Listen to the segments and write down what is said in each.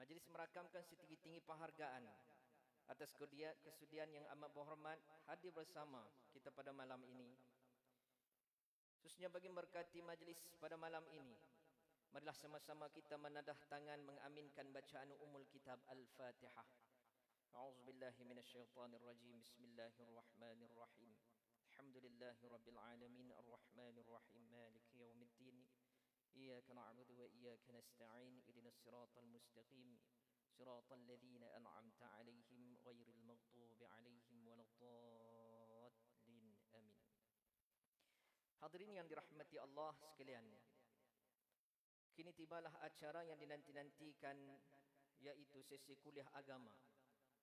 Majlis merakamkan setinggi-tinggi penghargaan atas kesudian yang amat berhormat hadir bersama kita pada malam ini. Khususnya bagi memberkati majlis pada malam ini, marilah sama-sama kita menadah tangan mengaminkan bacaan umul kitab Al-Fatihah. A'udzubillahi minasyaitonirrajim. Bismillahirrahmanirrahim. Alhamdulillahirabbil alamin arrahmanirrahim maliki yaumiddin. Iyyaka na'budu wa iyyaka nasta'in. Ihdinas siratal mustaqim. Siratal ladzina an'amta 'alaihim ghairil maghdubi 'alaihim waladdallin. Amin. Hadirin yang dirahmati Allah sekalian, kini tibalah acara yang dinanti-nantikan, yaitu sesi kuliah agama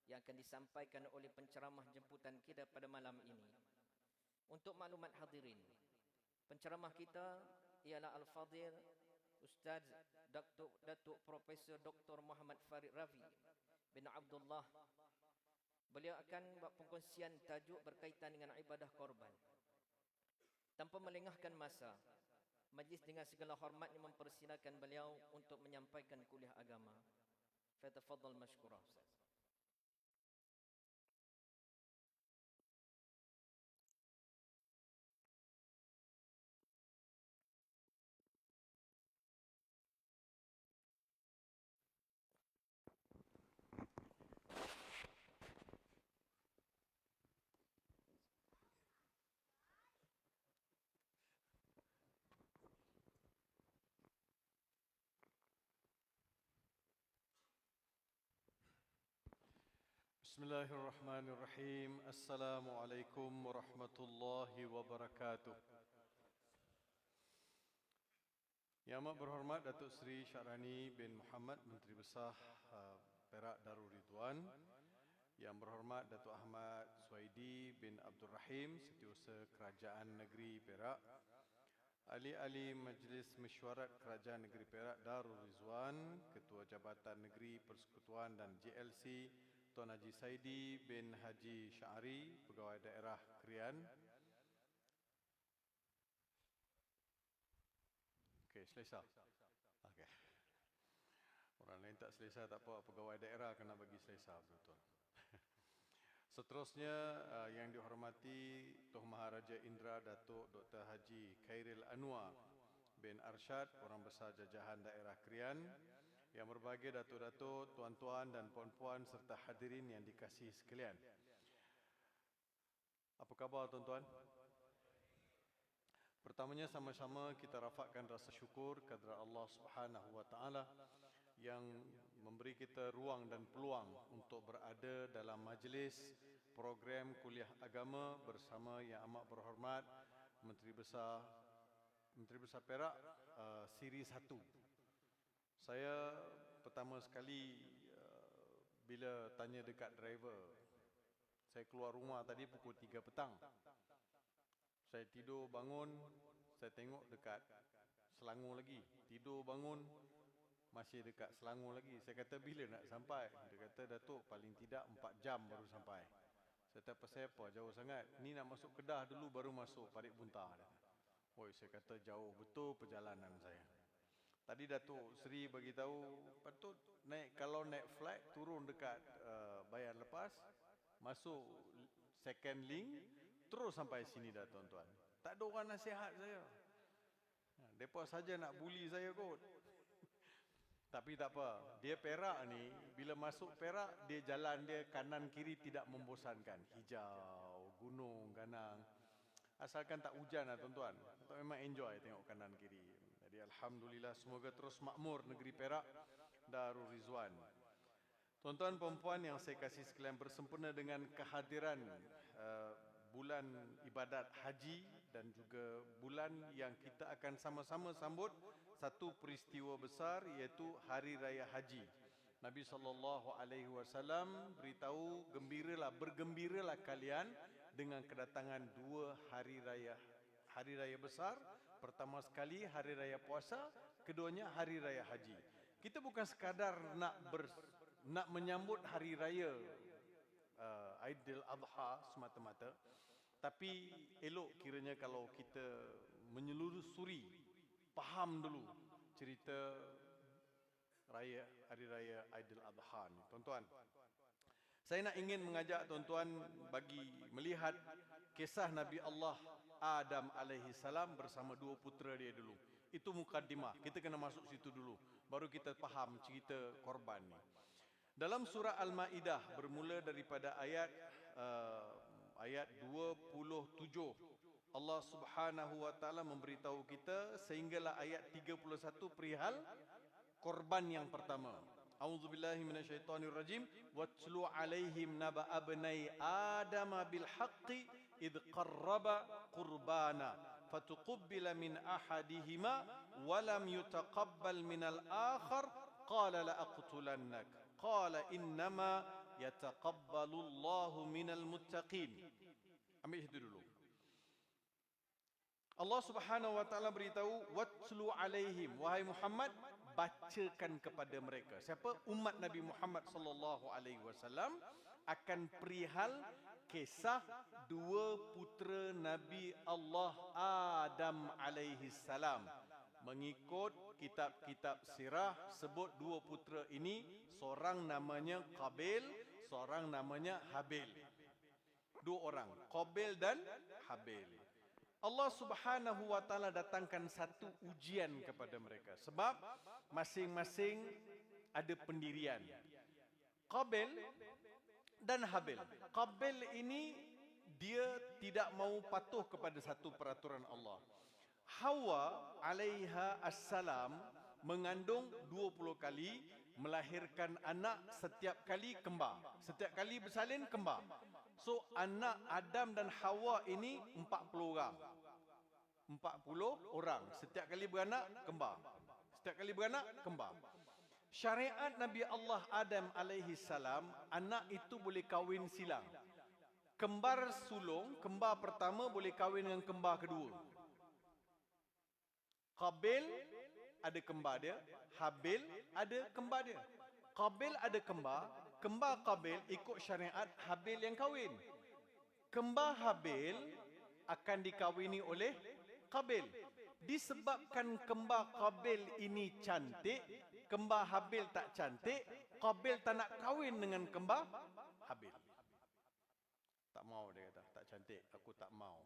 yang akan disampaikan oleh penceramah jemputan kita pada malam ini. Untuk maklumat hadirin, penceramah kita ialah Al-Fadhil Ustaz Datuk Profesor Dr. Muhammad Farid Ravi bin Abdullah. Beliau akan buat pengkongsian tajuk berkaitan dengan ibadah korban. Tanpa melengahkan masa, majlis dengan segala hormatnya mempersilakan beliau untuk menyampaikan kuliah agama. Fatafadhal mashkura. Bismillahirrahmanirrahim. Assalamualaikum warahmatullahi wabarakatuh. Yang amat berhormat Datuk Seri Syahrani bin Muhammad, Menteri Besar Perak Darul Ridwan. Yang berhormat Datuk Ahmad Suhaidi bin Abdul Rahim, Setiausaha Kerajaan Negeri Perak. Ahli-ahli Majlis Mesyuarat Kerajaan Negeri Perak Darul Ridwan, Ketua Jabatan Negeri Persekutuan dan JLC Tuan Haji Saidi bin Haji Syahari, Pegawai Daerah Krian. Okey, selesa. Okey. Orang lain tak selesa tak apa, pegawai daerah kena bagi selesa betul. Seterusnya yang dihormati Tuan Maharaja Indra Datuk Dr. Haji Khairil Anwar bin Arsyad, Orang Besar Jajahan Daerah Krian. Yang berbahagia datuk-datuk, tuan-tuan dan puan-puan serta hadirin yang dikasihi sekalian. Apa khabar tuan-tuan? Pertamanya sama-sama kita rafakkan rasa syukur kepada Allah Subhanahu wa taala yang memberi kita ruang dan peluang untuk berada dalam majlis program kuliah agama bersama yang amat berhormat Menteri Besar Perak Siri 1. Saya pertama sekali bila tanya dekat driver, saya keluar rumah tadi pukul 3 petang. Saya tidur bangun, saya tengok dekat Selangor lagi. Tidur bangun, masih dekat Selangor lagi. Saya kata bila nak sampai? Dia kata Datuk paling tidak 4 jam baru sampai. Saya kata pasal apa jauh sangat? Ni nak masuk Kedah dulu baru masuk Parit Buntar. Oi, saya kata jauh betul perjalanan saya. Tadi Datuk Seri bagi tahu patut kalau naik flight turun dekat Bayan Lepas, masuk second link terus sampai sini dah tuan-tuan. Tak ada orang nasihat saya. Depa saja nak bully saya kot. Tapi tak apa. Dia Perak ni bila masuk Perak dia jalan dia kanan kiri tidak membosankan. Hijau, gunung, ganang. Asalkan tak hujan lah tuan-tuan. Memang enjoy tengok kanan kiri. Jadi alhamdulillah semoga terus makmur negeri Perak Darul Ridwan. Tuan-tuan perempuan yang saya kasih sekalian, bersempena dengan kehadiran bulan ibadat haji dan juga bulan yang kita akan sama-sama sambut satu peristiwa besar iaitu Hari Raya Haji. Nabi SAW beritahu, bergembiralah kalian dengan kedatangan dua hari raya besar. Pertama sekali Hari Raya Puasa, keduanya Hari Raya Haji. Kita bukan sekadar nak menyambut Hari Raya Aidil Adha semata-mata, tapi elok kiranya kalau kita menyelusuri, faham dulu cerita hari raya Aidil Adha ni. Tuan-tuan, saya nak ingin mengajak tuan-tuan bagi melihat kisah Nabi Allah Adam alaihi salam bersama dua putera dia dulu. Itu mukaddimah. Kita kena masuk situ dulu, baru kita faham cerita korban ni. Dalam surah Al-Maidah bermula daripada ayat 27, Allah Subhanahu wa taala memberitahu kita sehinggalah ayat 31 perihal korban yang pertama. A'udzubillahi minasyaitonirrajim. Watlu alaihim naba abnai Adam bil haqqi id qarraba qurbana fatuqabbala min ahadihima wa lam yutaqabbal min al-akhar qala la aqtulannak qala innama yataqabbalu Allahu minal muttaqin. Ambil itu dulu. Allah Subhanahu wa taala beritahu, watlu alaihim, wahai Muhammad, bacakan kepada mereka. Siapa? Umat Nabi Muhammad sallallahu alaihi wasallam akan perihal kisah dua putera Nabi Allah Adam alaihi salam. Mengikut kitab-kitab sirah sebut dua putera ini, seorang namanya Qabil, seorang namanya Habil. Dua orang, Qabil dan Habil. Allah Subhanahu wa taala datangkan satu ujian kepada mereka sebab masing-masing ada pendirian. Qabil dan Habil. Qabil ini dia tidak mau patuh kepada satu peraturan Allah. Hawa alaiha assalam mengandung 20 kali, melahirkan anak setiap kali kembar. Setiap kali bersalin kembar. So anak Adam dan Hawa ini 40 orang. 40 orang. Setiap kali beranak kembar. Setiap kali beranak kembar. Syariat Nabi Allah Adam alaihi salam, anak itu boleh kahwin silang. Kembar sulung, kembar pertama boleh kahwin dengan kembar kedua. Qabil ada kembar dia, Habil ada kembar dia. Qabil ada kembar, kembar Qabil ikut syariat Habil yang kahwin. Kembar Habil akan dikahwini oleh Qabil. Disebabkan kembar Qabil ini cantik, kembar Habil tak cantik, Qabil tak nak kahwin dengan kembar Habil. Tak mau, dia kata, tak cantik, aku tak mau.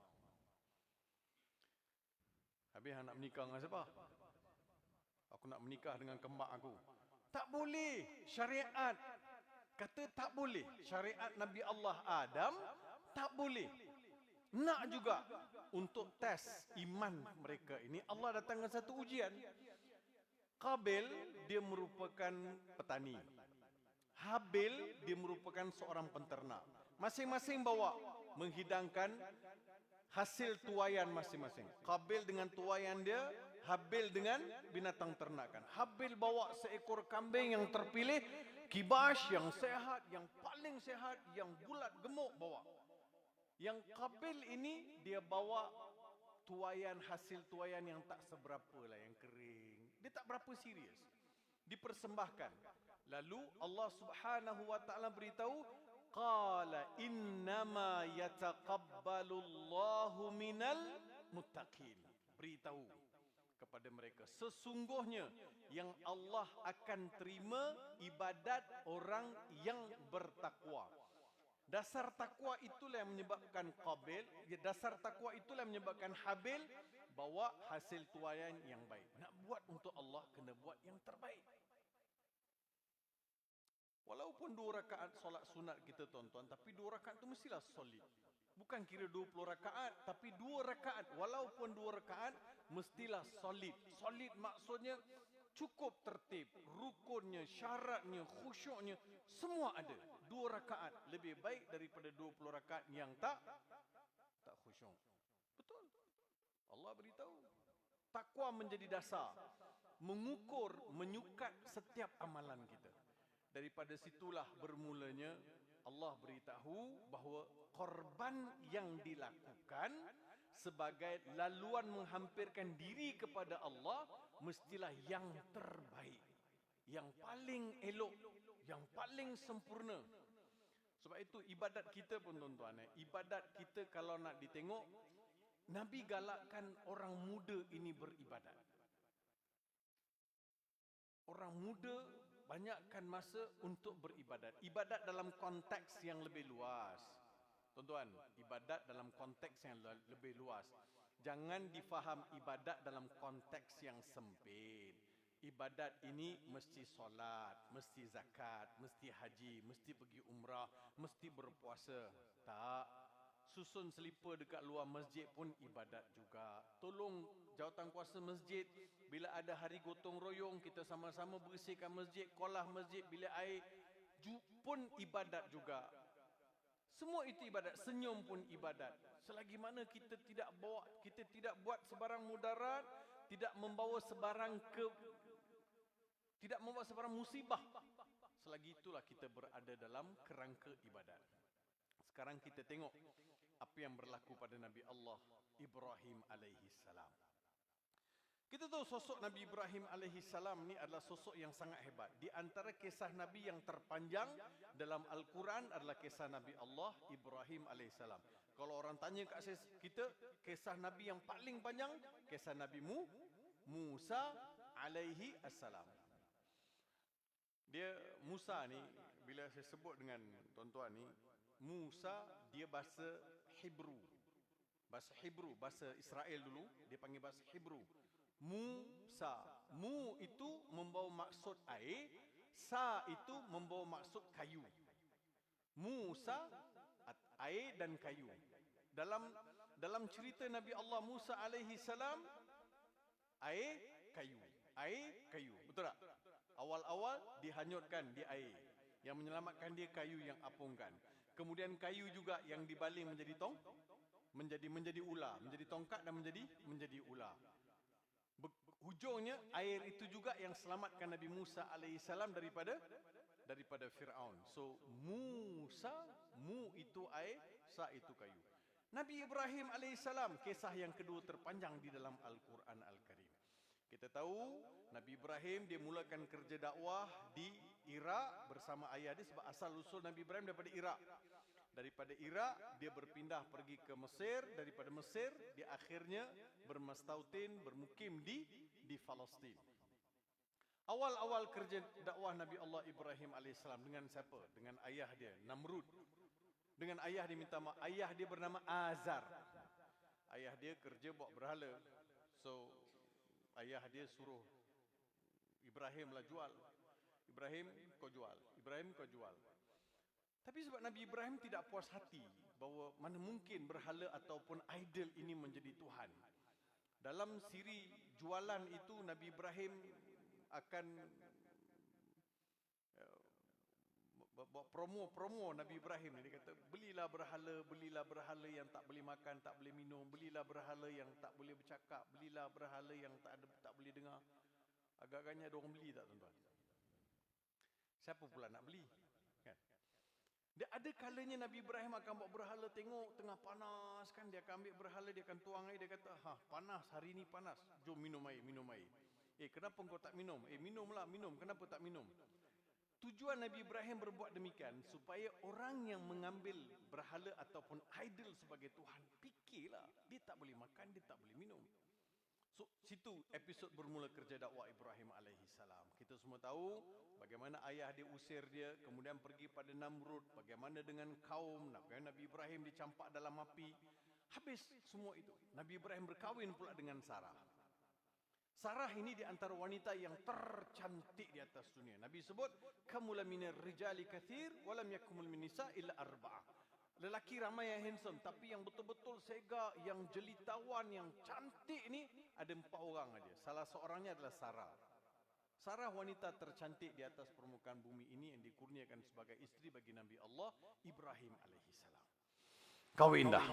Habis nak menikah dengan siapa? Aku nak menikah dengan kembar aku. Tak boleh. Syariat kata tak boleh. Syariat Nabi Allah Adam tak boleh. Nak juga untuk tes iman mereka ini, Allah datangkan satu ujian. Qabil dia merupakan petani. Habil dia merupakan seorang penternak. Masing-masing bawa menghidangkan hasil tuaian masing-masing. Qabil dengan tuaian dia, Habil dengan binatang ternakan. Habil bawa seekor kambing yang terpilih, kibash yang sehat, yang paling sehat, yang bulat gemuk bawa. Yang Qabil ini dia bawa tuaian, hasil tuaian yang tak seberapa lah, yang kering. Dia tak berapa serius. Dipersembahkan. Lalu Allah Subhanahu wa taala beritahu, qala innama yataqabbalu Allahu minal muttaqin. Beritahu kepada mereka, sesungguhnya yang Allah akan terima ibadat orang yang bertakwa. Dasar takwa itulah yang menyebabkan Qabil, dasar takwa itulah yang menyebabkan Habil bawa hasil tuaian yang baik. Nak buat untuk Allah, kena buat yang terbaik. Walaupun 2 rakaat solat sunat kita tuan-tuan, tapi 2 rakaat itu mestilah solid. Bukan kira 20 rakaat, tapi 2 rakaat. Walaupun 2 rakaat, mestilah solid. Solid maksudnya cukup tertib, rukunnya, syaratnya, khusyuknya, semua ada. 2 rakaat lebih baik daripada 20 rakaat yang tak khusyuk. Betul. Allah beritahu. Takwa menjadi dasar, mengukur, menyukat setiap amalan kita. Daripada situlah bermulanya Allah beritahu bahawa korban yang dilakukan sebagai laluan menghampirkan diri kepada Allah mestilah yang terbaik, yang paling elok, yang paling sempurna. Sebab itu ibadat kita pun tuan-tuan, ibadat kita kalau nak ditengok, Nabi galakkan orang muda ini beribadat. orang muda banyakkan masa untuk beribadat. Ibadat dalam konteks yang lebih luas. Tuan-tuan, ibadat dalam konteks yang lebih luas. Jangan difaham ibadat dalam konteks yang sempit. Ibadat ini mesti solat, mesti zakat, mesti haji, mesti pergi umrah, mesti berpuasa. Tak. Susun selipar dekat luar masjid pun ibadat juga. Tolong jawatan kuasa masjid, bila ada hari gotong royong, kita sama-sama bersihkan masjid, kolah masjid, bilik air, pun ibadat juga. Semua itu ibadat. Senyum pun ibadat. Selagi mana kita tidak buat sebarang mudarat, tidak membawa sebarang musibah, selagi itulah kita berada dalam kerangka ibadat. Sekarang kita tengok apa yang berlaku pada Nabi Allah Ibrahim alaihi salam. Kita tahu sosok Nabi Ibrahim alaihi salam ni adalah sosok yang sangat hebat. Di antara kisah Nabi yang terpanjang dalam Al-Quran adalah kisah Nabi Allah Ibrahim alaihi salam. Kalau orang tanya kat kita, kisah Nabi yang paling panjang, kisah Nabi Musa alaihi assalam. Dia Musa ni, bila saya sebut dengan tuan-tuan ni, Musa dia bahasa Hebrew. Bahasa Israel dulu, dia panggil bahasa Hebrew. Musa. Mu itu membawa maksud air, sa itu membawa maksud kayu. Musa, air dan kayu. Dalam cerita Nabi Allah Musa alaihi salam, air, kayu. Betul tak? Awal-awal dihanyutkan di air. Yang menyelamatkan dia kayu yang apungkan. Kemudian kayu juga yang dibaling menjadi menjadi ular, menjadi tongkat dan menjadi ular. Hujungnya air itu juga yang selamatkan Nabi Musa alaihissalam daripada Fir'aun. So Musa, mu itu air, sa itu kayu. Nabi Ibrahim alaihissalam, kisah yang kedua terpanjang di dalam Al-Quran Al-Karim. Kita tahu Nabi Ibrahim dia mulakan kerja dakwah di Iraq bersama ayah dia, sebab asal usul Nabi Ibrahim daripada Iraq. Daripada Iraq dia berpindah pergi ke Mesir, daripada Mesir dia akhirnya bermastautin, bermukim di Palestin. Awal-awal kerja dakwah Nabi Allah Ibrahim alaihissalam dengan siapa? Dengan ayah dia, Namrud. Dengan ayah dia minta maaf. Ayah dia bernama Azar. Ayah dia kerja buat berhala. So ayah dia suruh Ibrahim lah jual. Ibrahim kau jual. Tapi sebab Nabi Ibrahim tidak puas hati bahawa mana mungkin berhala ataupun idol ini menjadi Tuhan. Dalam siri jualan itu Nabi Ibrahim akan buat promo Nabi Ibrahim. Dia kata belilah berhala yang tak boleh makan, tak boleh minum, belilah berhala yang tak boleh bercakap, belilah berhala yang tak boleh dengar. Agak-agaknya ada orang beli tak tuan-tuan? Siapa pula nak beli? Kan? Dia ada kalanya Nabi Ibrahim akan buat berhala, tengok tengah panas kan, dia akan ambil berhala, dia akan tuang air, dia kata, panas, hari ni panas, jom minum air. Kenapa kau tak minum? Minumlah, kenapa tak minum? Tujuan Nabi Ibrahim berbuat demikian supaya orang yang mengambil berhala ataupun idol sebagai Tuhan, fikirlah, dia tak boleh makan, dia tak boleh minum. So, situ episod bermula kerja dakwah Ibrahim alaihissalam. Kita semua tahu bagaimana ayah dia usir dia, kemudian pergi pada Namrud, bagaimana dengan kaum, Nabi Ibrahim dicampak dalam api. Habis semua itu, Nabi Ibrahim berkahwin pula dengan Sarah. Sarah ini di antara wanita yang tercantik di atas dunia. Nabi sebut, kamula minar rijali kathir, walam yakumul min nisa illa arba'ah. Lelaki ramai yang handsome, tapi yang betul-betul segak, yang jelitawan, yang cantik ni ada 4 orang aja. Salah seorangnya adalah Sarah. Sarah wanita tercantik di atas permukaan bumi ini yang dikurniakan sebagai isteri bagi Nabi Allah Ibrahim alaihissalam. Kahwin dah.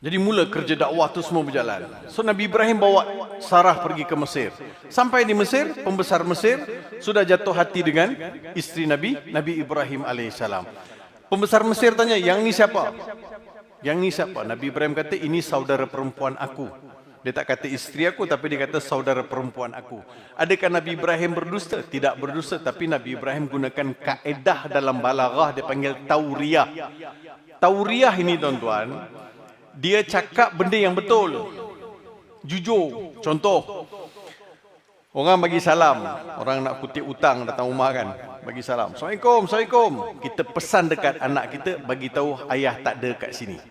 Jadi mula kerja dakwah tu semua berjalan. So Nabi Ibrahim bawa Sarah pergi ke Mesir. Sampai di Mesir, pembesar Mesir sudah jatuh hati dengan isteri Nabi Ibrahim alaihissalam. Pembesar Mesir tanya, yang ni siapa? Nabi Ibrahim kata, ini saudara perempuan aku. Dia tak kata isteri aku, tapi dia kata saudara perempuan aku. Adakah Nabi Ibrahim berdusta? Tidak berdusta, tapi Nabi Ibrahim gunakan kaedah dalam balaghah, dia panggil tauriyah. Tauriyah ini tuan-tuan, dia cakap benda yang betul, jujur. Contoh, Orang bagi salam, orang nak kutip utang datang rumah kan, bagi salam. Assalamualaikum, Assalamualaikum. Kita pesan dekat anak kita, bagi tahu ayah tak ada kat sini.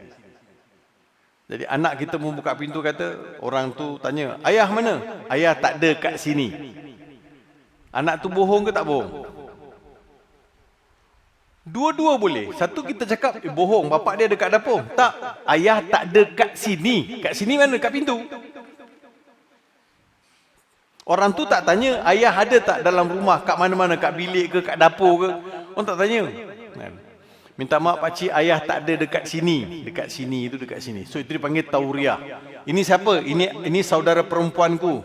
Jadi anak kita membuka pintu kata, orang tu tanya, ayah mana? Ayah tak ada kat sini. Anak tu bohong ke tak bohong? Dua-dua boleh. Satu kita cakap, bohong, bapak dia dekat dapur. Tak, ayah tak ada kat sini. Kat sini mana? Kat pintu. Orang tu tak tanya, ayah ada tak dalam rumah, kat mana-mana, kat bilik ke, kat dapur ke. Orang tak tanya. Minta maaf pakcik, ayah tak ada dekat sini. Dekat sini, itu dekat sini. So itu dipanggil tauriah. Ini siapa? Ini saudara perempuanku.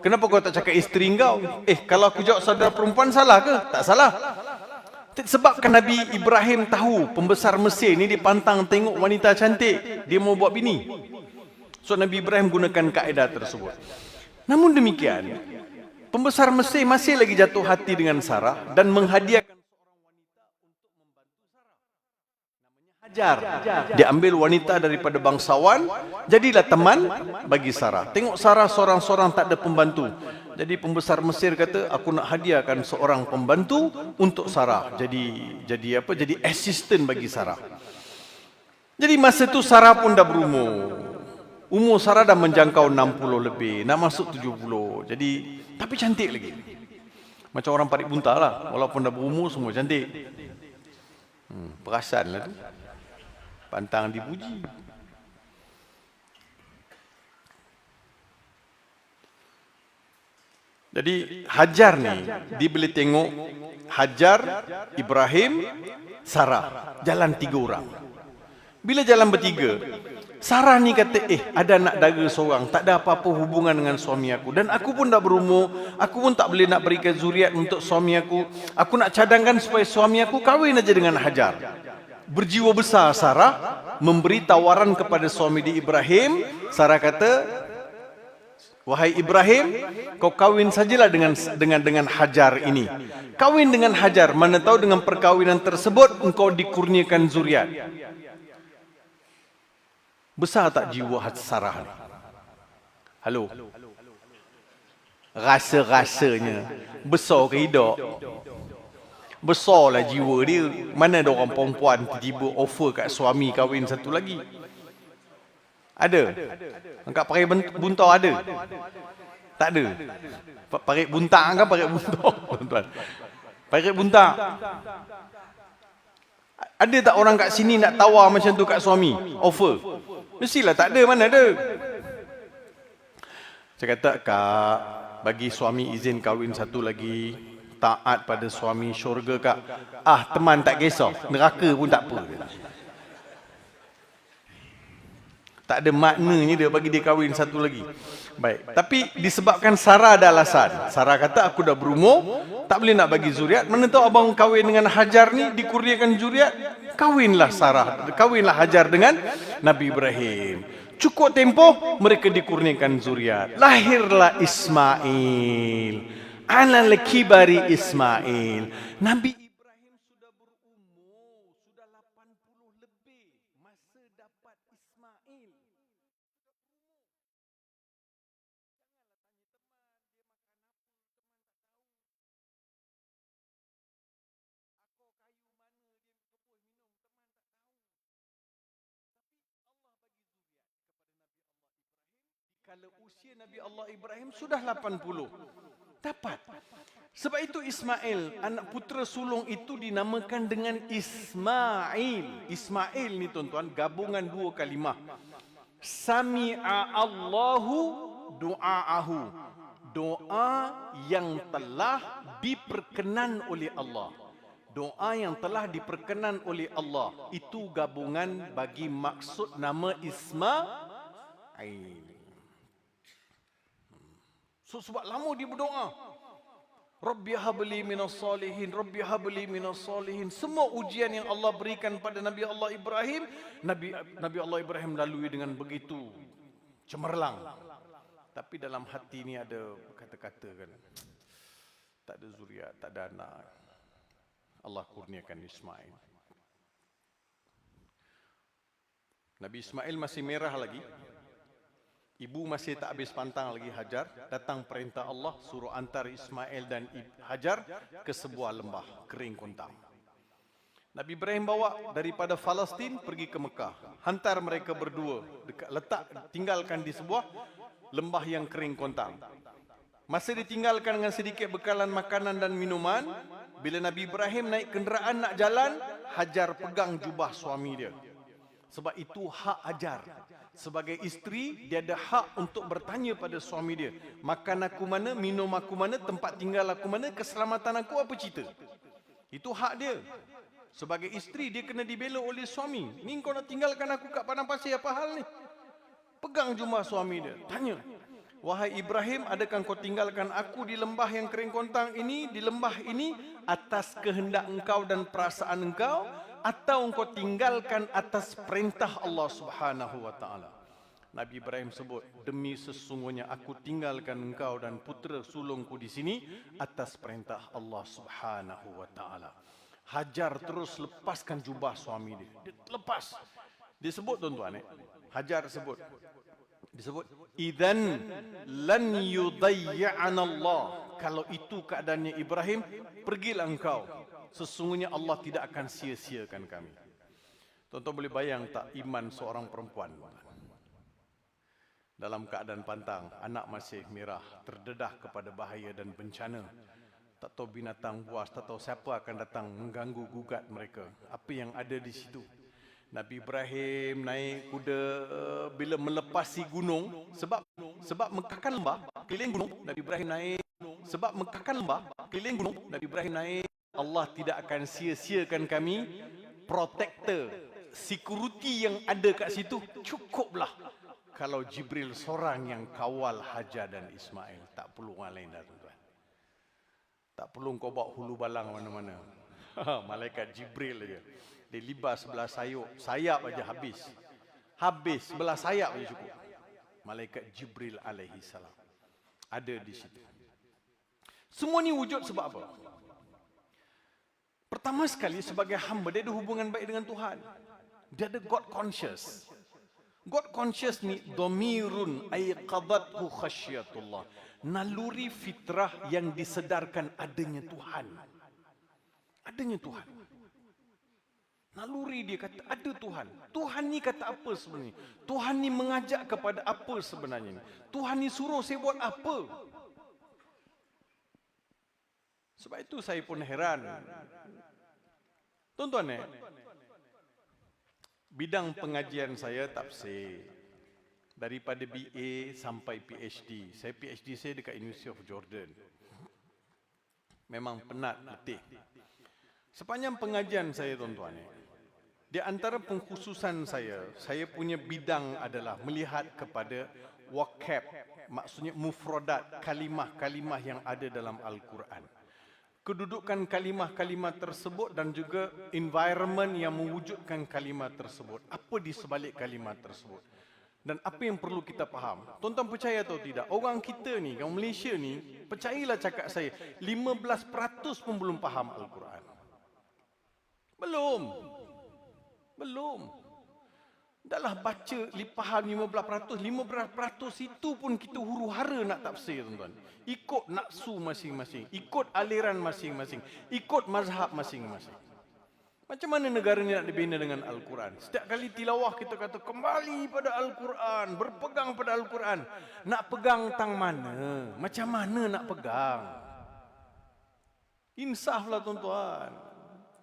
Kenapa kau tak cakap isteri kau? Kalau aku jawab saudara perempuan, salah ke? Tak salah. Sebabkan Nabi Ibrahim tahu, pembesar Mesir ni dia pantang tengok wanita cantik, dia mau buat bini. So Nabi Ibrahim gunakan kaedah tersebut. Namun demikian, pembesar Mesir masih lagi jatuh hati dengan Sarah dan menghadiahkan seorang wanita untuk membantu Sarah. Namanya Hajar. Dia ambil wanita daripada bangsawan, jadilah teman bagi Sarah. Tengok Sarah seorang-seorang tak ada pembantu. Jadi pembesar Mesir kata, aku nak hadiahkan seorang pembantu untuk Sarah. Jadi assistant bagi Sarah. Jadi masa itu Sarah pun dah berumur. Umur Sarah dah menjangkau 60 lebih, nak masuk 70. Jadi, tapi cantik lagi. Macam orang parik bunta lah. Walaupun dah berumur, semua cantik. Perasan lah tu. Pantang dipuji. Jadi, Hajar ni, dia boleh tengok Hajar, Ibrahim, Sarah. Jalan 3 orang. Bila jalan bertiga, Sarah ni kata, ada anak dara seorang, tak ada apa-apa hubungan dengan suami aku. Dan aku pun dah berumur, aku pun tak boleh nak berikan zuriat untuk suami aku. Aku nak cadangkan supaya suami aku kahwin aja dengan Hajar. Berjiwa besar Sarah, memberi tawaran kepada suami di Ibrahim. Sarah kata, wahai Ibrahim, kau kahwin sajalah dengan Hajar ini. Kahwin dengan Hajar, mana tahu dengan perkahwinan tersebut, engkau dikurniakan zuriat. Besar tak jiwa hati Sarah ni? Halo? Rasa-rasanya besar ke tidak? Besarlah jiwa dia. Mana ada orang perempuan tiba-tiba offer kat suami kahwin satu lagi? Ada? Angkat parik buntau ada? Tak ada? Parik buntang kan parik buntau? Tuan-tuan. Parik buntang. Ada tak orang kat sini nak tawar macam tu kat suami? Offer? Mestilah tak ada, mana ada. Saya kata, kak, bagi suami izin kahwin satu lagi, taat pada suami, syurga kak. Teman tak kisah, neraka pun tak apa. Tak ada maknanya dia bagi dia kahwin satu lagi. Baik, tapi disebabkan Sarah ada alasan. Sarah kata, aku dah berumur, tak boleh nak bagi zuriat. Mana tahu abang kahwin dengan Hajar ni, dikurniakan zuriat. Kawinlah Hajar dengan Nabi Ibrahim. Cukup tempoh, mereka dikurniakan zuriat. Lahirlah Ismail. Alal kibari Ismail. Nabi Ibrahim sudah berumur, sudah 80 lebih. Masa dapat Ismail. Kalau usia Nabi Allah Ibrahim sudah 80. Dapat. Sebab itu Ismail, anak putera sulung itu dinamakan dengan Ismail. Ismail ni tuan-tuan, gabungan dua kalimah. Sami'a Allahu du'aahu. Doa yang telah diperkenan oleh Allah. Doa yang telah diperkenan oleh Allah. Itu gabungan bagi maksud nama Ismail. So, sebab lama dia berdoa. Rabbi habli minas salihin, Rabbi habli minas salihin. Semua ujian yang Allah berikan pada Nabi Allah Ibrahim, Nabi Allah Ibrahim lalui dengan begitu cemerlang. Tapi dalam hati ni ada kata-kata kan. Tak ada zuriat, tak ada anak. Allah kurniakan Ismail. Nabi Ismail masih merah lagi. Ibu masih tak habis pantang lagi Hajar, datang perintah Allah suruh antar Ismail dan Hajar ke sebuah lembah kering kontang. Nabi Ibrahim bawa daripada Palestin pergi ke Mekah. Hantar mereka berdua, tinggalkan di sebuah lembah yang kering kontang. Masa ditinggalkan dengan sedikit bekalan makanan dan minuman, bila Nabi Ibrahim naik kenderaan nak jalan, Hajar pegang jubah suami dia. Sebab itu hak Hajar. Sebagai isteri, dia ada hak untuk bertanya pada suami dia, makan aku mana, minum aku mana, tempat tinggal aku mana, keselamatan aku apa cerita. Itu hak dia. Sebagai isteri, dia kena dibela oleh suami. Ni kau nak tinggalkan aku kat padang pasir, apa hal ni? Pegang jubah suami dia, tanya, wahai Ibrahim, adakah kau tinggalkan aku di lembah yang kering kontang ini, di lembah ini, atas kehendak engkau dan perasaan engkau, atau engkau tinggalkan atas perintah Allah Subhanahu wa taala? Nabi Ibrahim sebut, demi sesungguhnya aku tinggalkan engkau dan putera sulungku di sini atas perintah Allah Subhanahu wa taala. Hajar terus lepaskan jubah suami dia. Dia lepas. Dia sebut tuan-tuan, Hajar sebut, idzan lan yudayya'ana Allah. Kalau itu keadaannya Ibrahim, pergilah engkau. Sesungguhnya Allah tidak akan sia-siakan kami. Tuan-tuan boleh bayang tak iman seorang perempuan dalam keadaan pantang, anak masih merah, terdedah kepada bahaya dan bencana. Tak tahu binatang buas, tak tahu siapa akan datang mengganggu gugat mereka. Apa yang ada di situ? Nabi Ibrahim naik kuda bila melepasi gunung, sebab Mekah kan lembah, keliling gunung. Nabi Ibrahim naik sebab Mekah kan lembah, keliling gunung. Nabi Ibrahim naik. Allah tidak akan sia-siakan kami. Protector, security yang ada kat situ cukuplah. Kalau Jibril seorang yang kawal Hajar dan Ismail, tak perlu orang lain dah, tuan-tuan. Tak perlu kau bawa hulu balang mana-mana. Malaikat Jibril aja. Dia libas sebelah sayap aja habis. Habis sebelah sayap aja cukup. Malaikat Jibril alaihi salam ada di situ. Semua ni wujud sebab apa? Pertama sekali, sebagai hamba, dia ada hubungan baik dengan Tuhan. Dia ada God conscious. God conscious ni dhamirun ayqadathu khasyatullah. Naluri fitrah yang disedarkan adanya Tuhan. Adanya Tuhan. Naluri dia kata ada Tuhan. Tuhan ni kata apa sebenarnya? Tuhan ni mengajak kepada apa sebenarnya ni? Tuhan ni suruh saya buat apa? Sebab itu saya pun heran. Tuan-tuan, bidang pengajian saya tafsir. Daripada BA sampai PhD. Saya PhD saya dekat University of Jordan. Memang penat letih. Sepanjang pengajian saya, tuan-tuan, di antara pengkhususan saya punya bidang adalah melihat kepada wakab, maksudnya mufradat, kalimah-kalimah yang ada dalam Al-Quran. Kedudukan kalimah-kalimah tersebut dan juga environment yang mewujudkan kalimah tersebut. Apa di sebalik kalimah tersebut? Dan apa yang perlu kita faham? Tuan-tuan percaya atau tidak? Orang kita ni, orang Malaysia ni, percayalah cakap saya, 15% pun belum faham Al-Quran. Belum. Dahlah baca faham 15%, 15% itu pun kita huru-hara nak tafsir, tuan-tuan. Ikut nafsu masing-masing, ikut aliran masing-masing, ikut mazhab masing-masing. Macam mana negara ni nak dibina dengan Al-Quran? Setiap kali tilawah kita kata kembali pada Al-Quran, berpegang pada Al-Quran. Nak pegang tang mana? Macam mana nak pegang? Insaflah, tuan-tuan.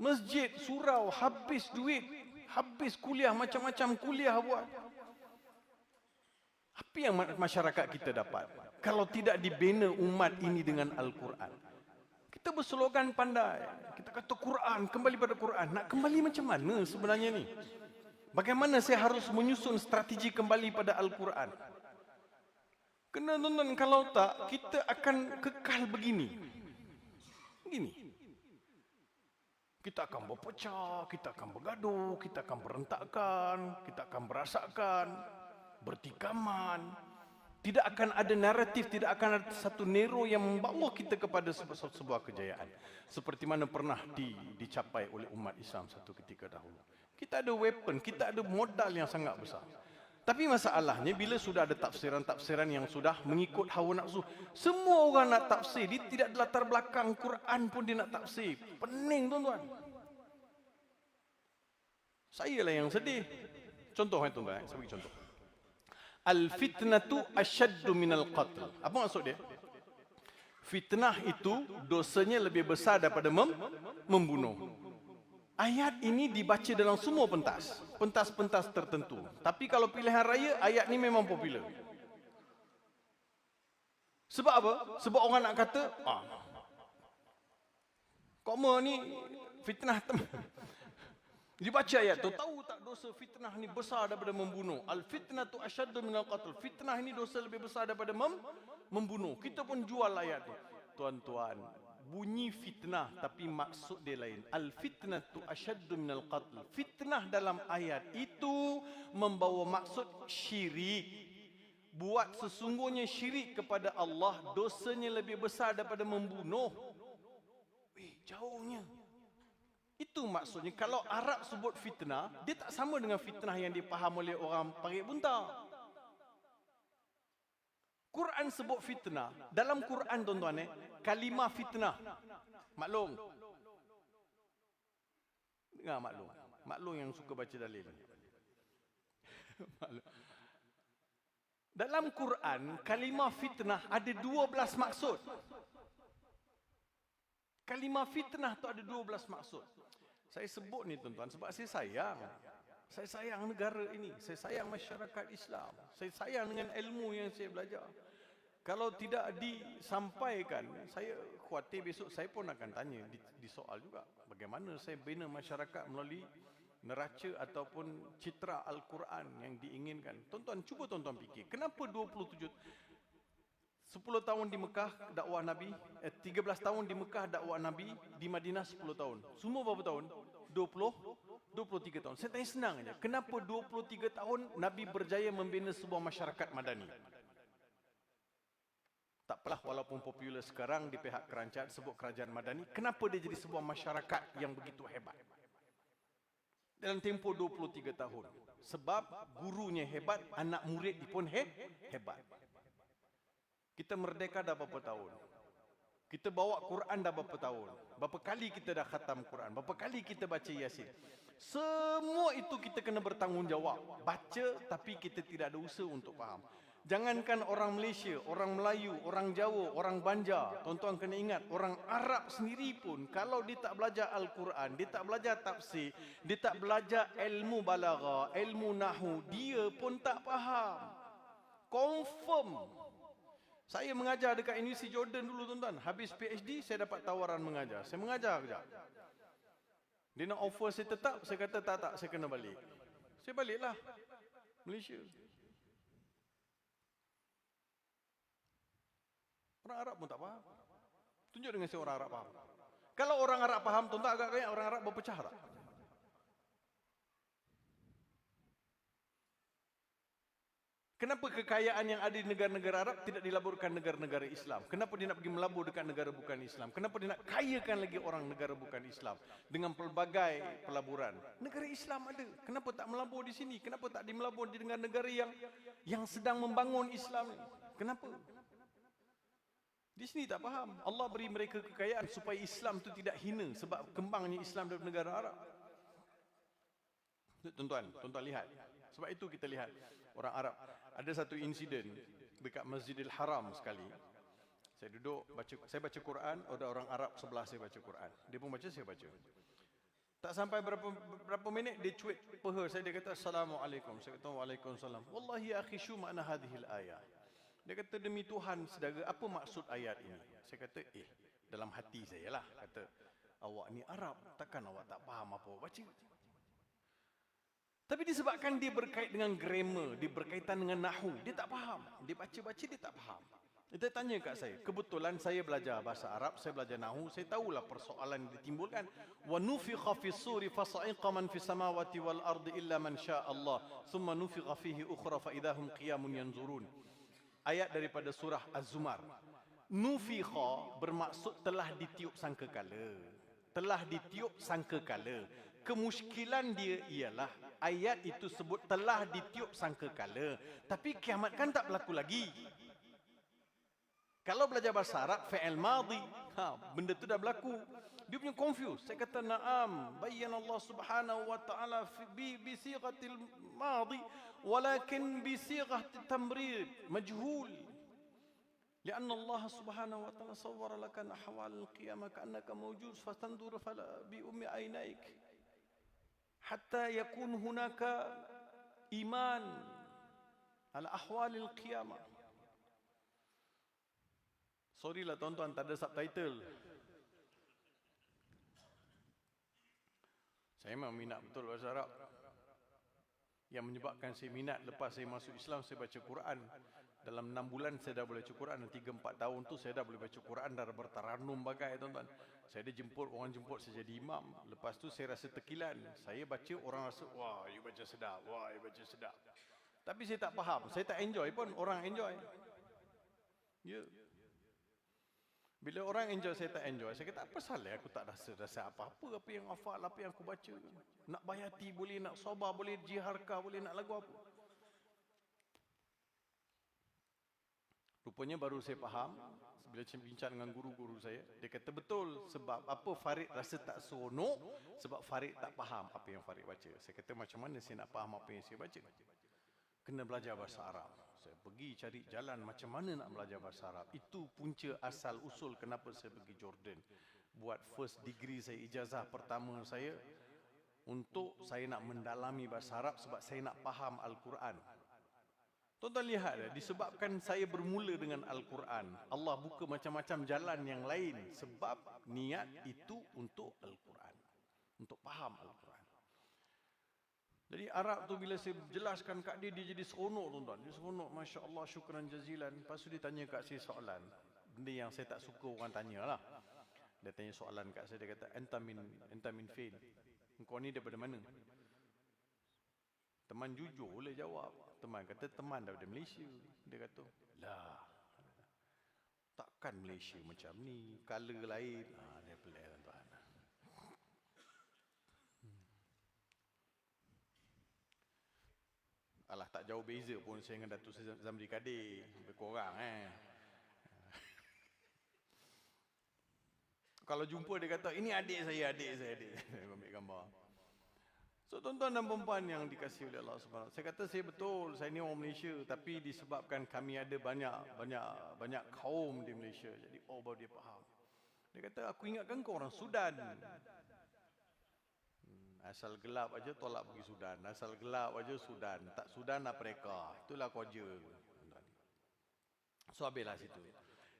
Masjid, surau, habis duit, habis kuliah, macam-macam kuliah buat. Apa yang masyarakat kita dapat kalau tidak dibina umat ini dengan Al-Quran? Kita berslogan pandai. Kita kata Quran, kembali pada Quran. Nak kembali macam mana sebenarnya ni? Bagaimana saya harus menyusun strategi kembali pada Al-Quran? Kena, tuan-tuan, kalau tak, kita akan kekal begini. Kita akan berpecah, kita akan bergaduh, kita akan berentakkan, kita akan berasakan, bertikaman. Tidak akan ada naratif, tidak akan ada satu nero yang membawa kita kepada sebuah kejayaan. Seperti mana pernah dicapai oleh umat Islam satu ketika dahulu. Kita ada weapon, kita ada modal yang sangat besar. Tapi masalahnya bila sudah ada tafsiran-tafsiran yang sudah mengikut hawa nafsu, semua orang nak tafsir, dia tidak ada latar belakang Quran pun dia nak tafsir. Pening tuan-tuan. Saya lah yang sedih. Contoh tuan-tuan, saya bagi contoh. Al-fitnatu asyaddu minal qatl. Apa maksud dia? Fitnah itu dosanya lebih besar daripada membunuh. Ayat ini dibaca dalam semua pentas tertentu. Tapi kalau pilihan raya, ayat ini memang popular. Sebab apa? Sebab orang nak kata, koma ni fitnah. Dibaca ayat tu, tahu tak dosa fitnah ni besar daripada membunuh. Al-fitnatu asyaddu minal qatl. Fitnah ini dosa lebih besar daripada membunuh. Kita pun jual ayat tu. Tuan-tuan, bunyi fitnah tapi maksud dia lain. Al-fitnatu asyaddu minal qatl. Fitnah dalam ayat itu membawa maksud syirik. Buat sesungguhnya syirik kepada Allah dosanya lebih besar daripada membunuh. Jauhnya. Itu maksudnya. Kalau Arab sebut fitnah, dia tak sama dengan fitnah yang dipaham oleh orang parit bunta. Quran sebut fitnah. Dalam Quran tuan-tuan, kalimah fitnah. Maklum. Dengar maklum. Maklum yang suka baca dalil. Dalam Quran, kalimah fitnah ada 12 maksud. Kalimah fitnah tu ada 12 maksud. Saya sebut ni tuan-tuan sebab saya sayang. Saya sayang negara ini. Saya sayang masyarakat Islam. Saya sayang dengan ilmu yang saya belajar. Kalau tidak disampaikan, saya khawatir besok saya pun akan tanya di soal juga. Bagaimana saya bina masyarakat melalui neraca ataupun citra Al-Quran yang diinginkan. Tuan-tuan, cuba tuan-tuan fikir. Kenapa 10 tahun di Mekah dakwah Nabi, 13 tahun di Mekah dakwah Nabi, di Madinah 10 tahun. Semua berapa tahun? 23 tahun. Saya tanya senang aja. Kenapa 23 tahun Nabi berjaya membina sebuah masyarakat madani? Tak apalah, walaupun popular sekarang di pihak kerajaan sebut kerajaan madani, kenapa dia jadi sebuah masyarakat yang begitu hebat? Dalam tempoh 23 tahun. Sebab gurunya hebat, anak murid pun hebat. Kita merdeka dah berapa tahun? Kita bawa Quran dah berapa tahun? Berapa kali kita dah khatam Quran? Berapa kali kita baca Yasin? Semua itu kita kena bertanggungjawab. Baca tapi kita tidak ada usaha untuk faham. Jangankan orang Malaysia, orang Melayu, orang Jawa, orang Banjar. Tuan-tuan kena ingat, orang Arab sendiri pun kalau dia tak belajar Al-Quran, dia tak belajar tafsir, dia tak belajar ilmu balaghah, ilmu nahwu, dia pun tak faham. Confirm. Saya mengajar dekat Universiti Jordan dulu tuan-tuan. Habis PhD, saya dapat tawaran mengajar. Saya mengajar kejap. Dia nak offer saya tetap, saya kata tak, saya kena balik. Saya baliklah Malaysia. Orang Arab pun tak faham. Tunjuk dengan saya orang Arab faham. Kalau orang Arab faham, tuan-tuan agak banyak orang Arab berpecah tak? Kenapa kekayaan yang ada di negara-negara Arab tidak dilaburkan negara-negara Islam? Kenapa dia nak pergi melabur dekat negara bukan Islam? Kenapa dia nak kayakan lagi orang negara bukan Islam dengan pelbagai pelaburan? Negara Islam ada. Kenapa tak melabur di sini? Kenapa tak dimelabur di negara-negara yang sedang membangun Islam? Kenapa? Di sini tak faham. Allah beri mereka kekayaan supaya Islam itu tidak hina sebab kembangnya Islam dari negara Arab. Tuan-tuan lihat. Sebab itu kita lihat orang Arab. Ada satu insiden dekat Masjidil Haram sekali. Saya duduk saya baca Quran, ada orang Arab sebelah saya baca Quran. Dia pun baca, saya baca. Tak sampai berapa minit dia cuit peha saya, dia kata Assalamualaikum. Saya kata Waalaikumsalam. Wallahi ya akhi, syu ma'na hadhil ayat. Dia kata demi Tuhan saudara, apa maksud ayat ini? Saya kata dalam hati saya lah, kata awak ni Arab, takkan awak tak faham apa awak baca. Tapi disebabkan dia berkait dengan grammar, dia berkaitan dengan nahwu, dia tak faham. Dia baca-baca, dia tak faham. Dia tanya kat saya, kebetulan saya belajar bahasa Arab, saya belajar nahwu, saya tahulah persoalan yang ditimbulkan. Wa nufikha fis suri fasa'iqa man fis samawati wal ardi illa man syaa Allah, thumma nufikha fihi ukhra fa idahum qiyamun yanzurun. Ayat daripada surah Az-Zumar. Nufikha bermaksud telah ditiup sangkakala. Telah ditiup sangkakala. Kemusykilan dia ialah ayat itu sebut telah ditiup sangkakala. Tapi kiamat kan tak berlaku lagi. Kalau belajar bahasa Arab, fi'il madhi, benda tu dah berlaku. Dia punya confuse. Saya kata na'am, bayyana Allah Subhanahu wa ta'ala bi sighatil madhi walakin bi sighatil tamrid majhul. لأن الله سبحانه وتعالى صور لك أحوال القيامة كأنك موجود فتنظر بأم عينيك حتى يكون هناك إيمان على أحوال القيامة. Sorry lah tuan-tuan, tak ada subtitle. Saya memang minat betul bahasa Arab. Yang menyebabkan saya minat lepas saya masuk Islam, saya baca Quran. Dalam 6 bulan saya dah boleh baca Quran. 3-4 tahun tu saya dah boleh baca Quran, dah bertaranum bagai tuan-tuan. Saya dah jemput, orang jemput saya jadi imam. Lepas tu saya rasa tekilan. Saya baca, orang rasa, wah, you baca sedap, wah, you baca sedap. Tapi saya tak faham, saya tak enjoy pun, orang enjoy. Ya. Bila orang enjoy, saya tak enjoy. Saya kata, apa salah aku tak rasa apa-apa, apa yang hafal, apa yang aku baca. Nak bayati boleh, nak sabar boleh, jiharka boleh, nak lagu apa. Rupanya baru saya faham, bila saya bincang dengan guru-guru saya, dia kata betul, sebab apa Farid rasa tak seronok, sebab Farid tak faham apa yang Farid baca. Saya kata macam mana saya nak faham apa yang saya baca? Kena belajar bahasa Arab. Saya pergi cari jalan macam mana nak belajar bahasa Arab. Itu punca asal usul kenapa saya pergi Jordan. Buat first degree saya, ijazah pertama saya, untuk saya nak mendalami bahasa Arab sebab saya nak faham Al-Quran. Tuan-tuan lihat, disebabkan saya bermula dengan Al-Quran, Allah buka macam-macam jalan yang lain sebab niat itu untuk Al-Quran, untuk faham Al-Quran. Jadi Arab tu bila saya jelaskan kat dia, dia jadi seronok tuan-tuan. Dia seronok, Masya Allah, syukran jazilan. Lepas tu dia tanya kat saya soalan, benda yang saya tak suka orang tanya lah. Dia tanya soalan kat saya, dia kata, Enta min fin. Engkau ni daripada mana? Teman jujur boleh jawab. Teman kata, teman daripada Malaysia. Dia kata, lah, takkan Malaysia macam ni, color lain. Dia pelik tuan-tuan. Alah, tak jauh beza pun saya dengan Datuk Zamri Kadir. Lebih kurang Kalau jumpa dia kata, ini adik saya. Ambil gambar. So tuan-tuan dan puan yang dikasihi oleh Allah Subhanahu. Saya kata saya betul, saya ni orang Malaysia, tapi disebabkan kami ada banyak kaum di Malaysia, jadi baru dia faham. Dia kata, aku ingatkan kau orang Sudan. Asal gelap aja tolak pergi Sudan. Asal gelap aja Sudan. Tak Sudan Afrika. Itulah koja. So habislah situ.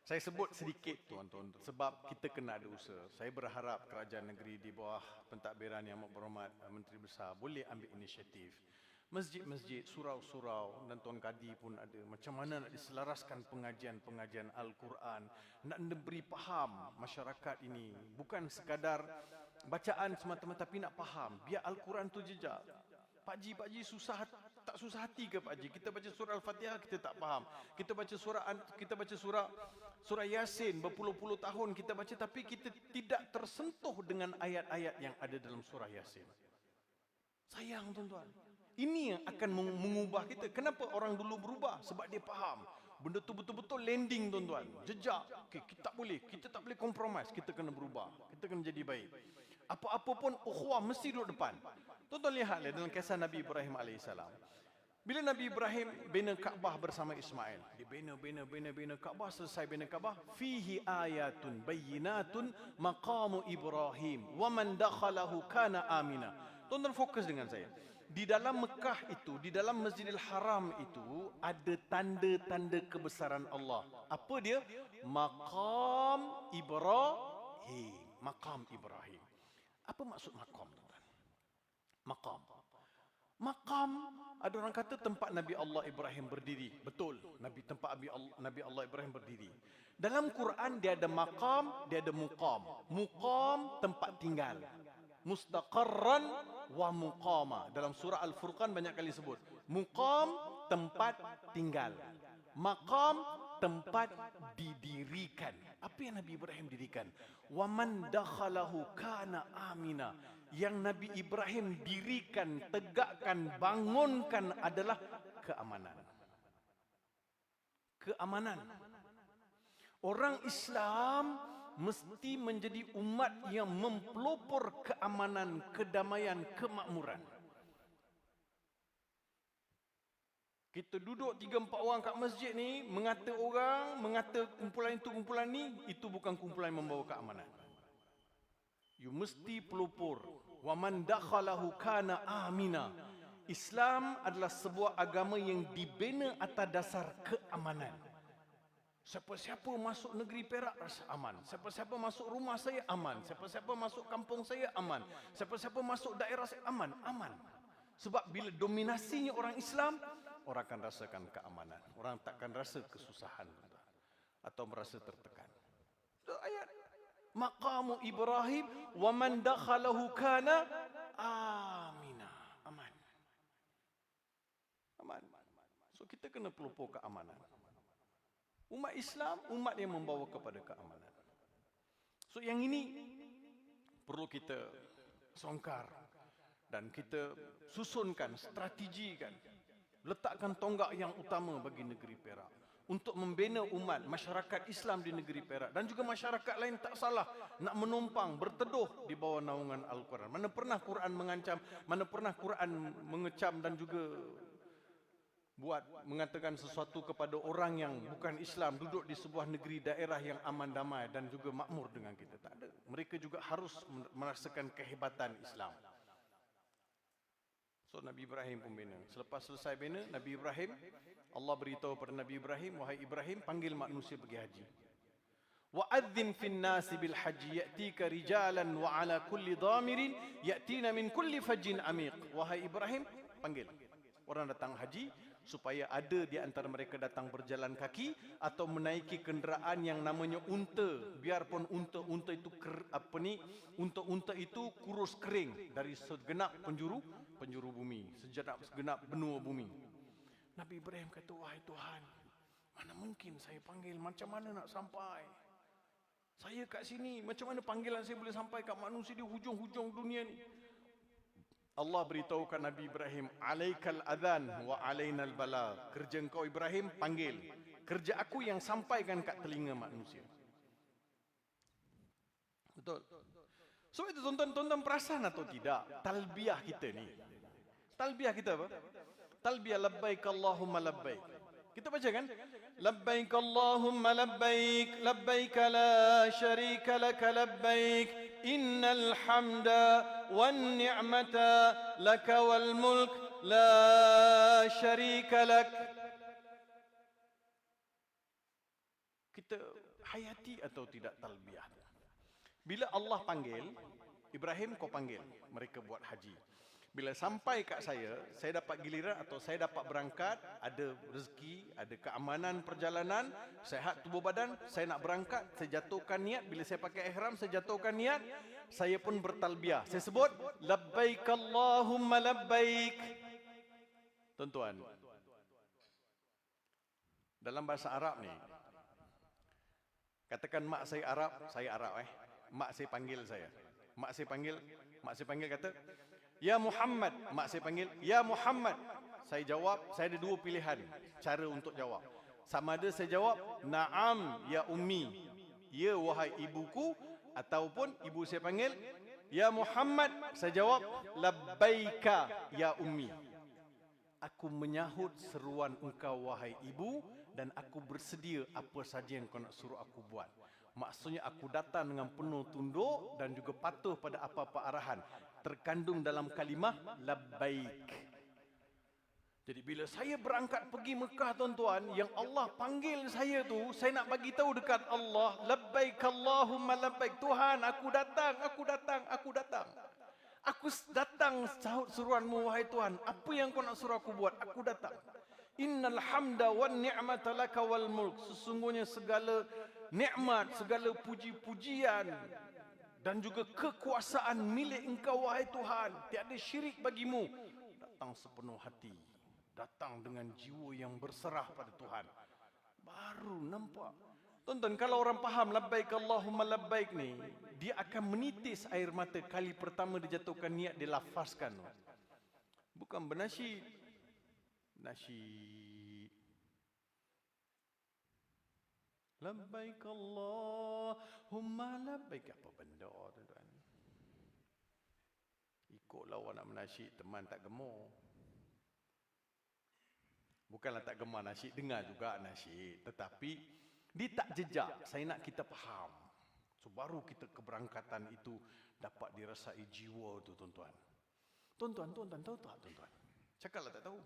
Saya sebut sedikit tuan-tuan sebab kita kena ada usaha. Saya berharap kerajaan negeri di bawah pentadbiran Yang Amat Berhormat Menteri Besar boleh ambil inisiatif. Masjid-masjid, surau-surau dan Tuan Kadi pun ada. Macam mana nak diselaraskan pengajian-pengajian Al-Quran. Nak beri faham masyarakat ini. Bukan sekadar bacaan semata-mata, tapi nak faham. Biar Al-Quran tu jejak. Pak Ji tak susah hati ke Pak Ji? Kita baca surah Al-Fatihah kita tak faham. Kita baca surah Yasin berpuluh-puluh tahun kita baca, tapi kita tidak tersentuh dengan ayat-ayat yang ada dalam surah Yasin. Sayang tuan-tuan. Ini yang akan mengubah kita. Kenapa orang dulu berubah? Sebab dia faham. Benda tu betul-betul landing tuan-tuan. Jejak. Kita tak boleh compromise. Kita kena berubah. Kita kena jadi baik. Apa-apa pun ukhuwah mesti duduk depan. Tuan-tuan lihatlah dalam kisah Nabi Ibrahim AS. Bila Nabi Ibrahim bina Kaabah bersama Ismail, dia bina Kaabah, selesai bina Kaabah, fihi ayatun bayyinatun maqamu Ibrahim wa man dakhalahu kana amina. Tuan-tuan fokus dengan saya. Di dalam Mekah itu, di dalam Masjidil Haram itu ada tanda-tanda kebesaran Allah. Apa dia? Maqam Ibrahim. Maqam Ibrahim. Apa maksud maqam, tuan-tuan? Maqam, ada orang kata tempat Nabi Allah Ibrahim berdiri. Betul, tempat Nabi Allah Ibrahim berdiri. Dalam Quran dia ada maqam, dia ada muqam. Muqam tempat tinggal. Mustaqarran wa muqama. Dalam surah Al-Furqan banyak kali sebut. Muqam tempat tinggal. Maqam, tempat didirikan. Apa yang Nabi Ibrahim dirikan? Wa man dakhalahu kana amina. Yang Nabi Ibrahim dirikan, tegakkan, bangunkan adalah keamanan. Keamanan. Orang Islam mesti menjadi umat yang mempelopor keamanan, kedamaian, kemakmuran. Kita duduk 3-4 orang kat masjid ni, mengata orang, mengata kumpulan itu, kumpulan ni, itu bukan kumpulan yang membawa keamanan. You mesti pelopor. Wa man dakhalahu kana amina. Islam adalah sebuah agama yang dibina atas dasar keamanan. Siapa-siapa masuk negeri Perak rasa aman. Siapa-siapa masuk rumah saya aman. Siapa-siapa masuk kampung saya aman. Siapa-siapa masuk daerah saya aman. Aman. Sebab bila dominasinya orang Islam, orang akan rasakan keamanan. Orang takkan rasa kesusahan atau merasa tertekan. Itu ayat. Maqamu Ibrahim wa man dakhalahu kana amina. Aman. Aman. So kita kena pelopor keamanan. Umat Islam, umat yang membawa kepada keamanan. So yang ini perlu kita songkar dan kita susunkan, strategikan, letakkan tonggak yang utama bagi negeri Perak untuk membina umat, masyarakat Islam di negeri Perak dan juga masyarakat lain tak salah nak menumpang, berteduh di bawah naungan Al-Quran. Mana pernah Quran mengancam, mana pernah Quran mengecam dan juga mengatakan sesuatu kepada orang yang bukan Islam duduk di sebuah negeri daerah yang aman damai dan juga makmur dengan kita. Tak ada. Mereka juga harus merasakan kehebatan Islam. So Nabi Ibrahim pun bina. Selepas selesai bina, Nabi Ibrahim, Allah beritahu kepada Nabi Ibrahim, wahai Ibrahim, panggil manusia pergi haji. Wa adzin fin nasi bil haji ya'tika rijalan wa ala kulli dhamirin ya'tina min kulli fajjin amiq. Wahai Ibrahim, panggil orang datang haji supaya ada di antara mereka datang berjalan kaki atau menaiki kenderaan yang namanya unta. Biarpun unta itu unta itu kurus kering dari segenap penjuru bumi, segenap benua bumi. Nabi Ibrahim kata, wahai Tuhan, mana mungkin saya panggil, macam mana nak sampai? Saya kat sini, macam mana panggilan saya boleh sampai kat manusia di hujung-hujung dunia ni? Allah beritahukan Nabi Ibrahim, alaikal adhan wa alainal balagh. Kerja engkau Ibrahim, panggil. Kerja aku yang sampaikan kat telinga manusia. Betul. So itu tonton perasan atau tidak talbiyah kita ni? Talbiyah kita apa? Talbiyah labbaik Allahumma labbaik. Kita baca kan? Labbaik Allahumma labbaik, labbaik la syarika lak labbaik, innal hamda wan ni'mata lak wal mulk la syarika lak. Kita hayati atau tidak talbiyah? Bila Allah panggil, Ibrahim kau panggil, mereka buat haji. Bila sampai kat saya dapat giliran atau saya dapat berangkat, ada rezeki, ada keamanan perjalanan, sihat tubuh badan, saya nak berangkat, saya jatuhkan niat. Bila saya pakai ihram, saya jatuhkan niat, saya pun bertalbiyah. Saya sebut, labbaik Allahumma labbaik. Tuan-tuan, dalam bahasa Arab ni, katakan mak saya Arab mak saya panggil saya. Mak saya panggil kata, ya Muhammad. Mak saya panggil, ya Muhammad. Saya jawab, saya ada dua pilihan cara untuk jawab. Sama ada saya jawab, na'am ya ummi, ya wahai ibuku, ataupun ibu saya panggil, ya Muhammad, saya jawab, labbaika ya ummi. Aku menyahut seruan engkau wahai ibu dan aku bersedia apa saja yang kau nak suruh aku buat. Maksudnya aku datang dengan penuh tunduk dan juga patuh pada apa-apa arahan terkandung dalam kalimah labbaik. Jadi bila saya berangkat pergi Mekah tuan-tuan, yang Allah panggil saya tu, saya nak bagi tahu dekat Allah, labbaik Allahumma labbaik. Tuhan, aku datang. Aku datang sahut suruhanmu wahai Tuhan. Apa yang kau nak suruh aku buat? Aku datang. Innal hamda wan ni'mata laka wal mulk. Sesungguhnya segala nikmat, segala puji-pujian dan juga kekuasaan milik engkau wahai Tuhan. Tiada syirik bagimu. Datang sepenuh hati. Datang dengan jiwa yang berserah pada Tuhan. Baru nampak. Tonton, kalau orang faham labbaik Allahumma labbaik ni, dia akan menitis air mata kali pertama dijatuhkan niat, dia lafazkan. Bukan bernasyid. Nasyid. Labbaik Allahumma labbaik. Apa benda tuan-tuan? Ikutlah orang nak menasyid, teman tak gemar. Bukanlah tak gemar nasyid, dengar juga nasyid. Tetapi dia tak jejak. Saya nak kita faham. So baru kita keberangkatan itu dapat dirasai jiwa tu tuan-tuan. Tuan-tuan tahu tak tuan-tuan? Cakaplah tak tahu.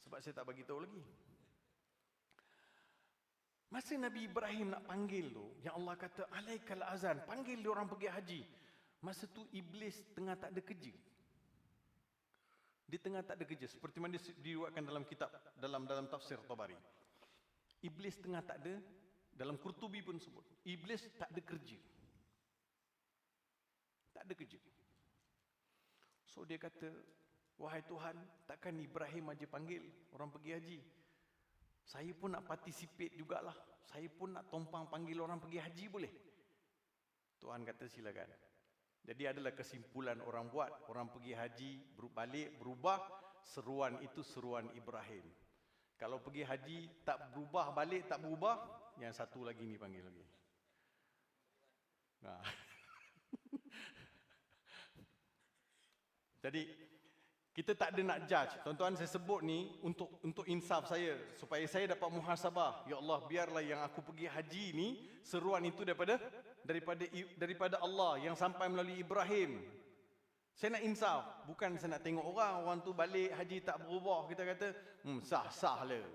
Sebab saya tak bagi tahu lagi. Masa Nabi Ibrahim nak panggil tu, yang Allah kata alaikal azan, panggil dia orang pergi haji. Masa tu iblis tengah tak ada kerja. Dia tengah tak ada kerja, seperti mana diriwayatkan dalam kitab dalam tafsir Tabari. Iblis tengah tak ada, dalam Qurtubi pun sebut, iblis tak ada kerja. Tak ada kerja. So dia kata, wahai Tuhan, takkan Ibrahim aja panggil orang pergi haji. Saya pun nak participate jugalah. Saya pun nak tompang panggil orang pergi haji, boleh? Tuhan kata silakan. Jadi adalah kesimpulan orang buat, orang pergi haji, balik, berubah, seruan itu seruan Ibrahim. Kalau pergi haji, tak berubah, balik tak berubah, yang satu lagi ni panggil lagi. Nah. Jadi, kita tak ada nak judge. Tuan-tuan, saya sebut ni untuk insaf saya, supaya saya dapat muhasabah. Ya Allah, biarlah yang aku pergi haji ni, seruan itu daripada Allah yang sampai melalui Ibrahim. Saya nak insaf, bukan saya nak tengok orang tu balik haji tak berubah, kita kata sah-sah lah.